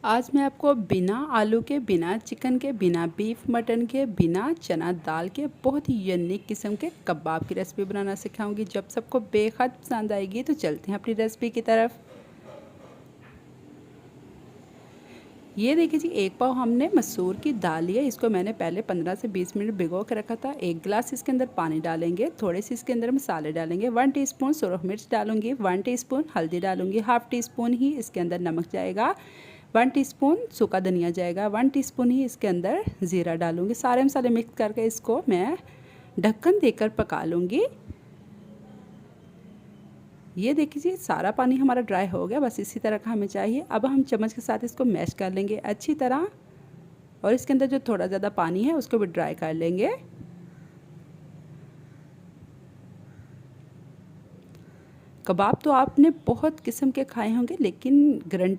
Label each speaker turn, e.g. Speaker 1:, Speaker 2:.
Speaker 1: आज मैं आपको बिना आलू के, बिना चिकन के, बिना बीफ मटन के, बिना चना दाल के बहुत ही यूनिक किस्म के कबाब की रेसिपी बनाना सिखाऊंगी। जब सबको बेहद पसंद आएगी तो चलते हैं अपनी रेसिपी की तरफ। ये देखिए जी, एक पाव हमने मसूर की दाल ली है। इसको मैंने पहले 15 से 20 मिनट भिगो के रखा था। 1 गिलास इसके अंदर पानी डालेंगे, थोड़े से इसके अंदर मसाले डालेंगे। 1 टीस्पून सुरख मिर्च डालूंगी, 1 टीस्पून हल्दी डालूंगी, हाफ टी स्पून ही इसके अंदर नमक जाएगा, 1 टीस्पून सूखा धनिया जाएगा, 1 टीस्पून ही इसके अंदर ज़ीरा डालूंगी। सारे मसाले मिक्स करके इसको मैं ढक्कन देकर पका लूँगी। ये देखिए सारा पानी हमारा ड्राई हो गया, बस इसी तरह का हमें चाहिए। अब हम चम्मच के साथ इसको मैश कर लेंगे अच्छी तरह, और इसके अंदर जो थोड़ा ज़्यादा पानी है उसको भी ड्राई कर लेंगे। कबाब तो आपने बहुत किस्म के खाए होंगे, लेकिन गारंटी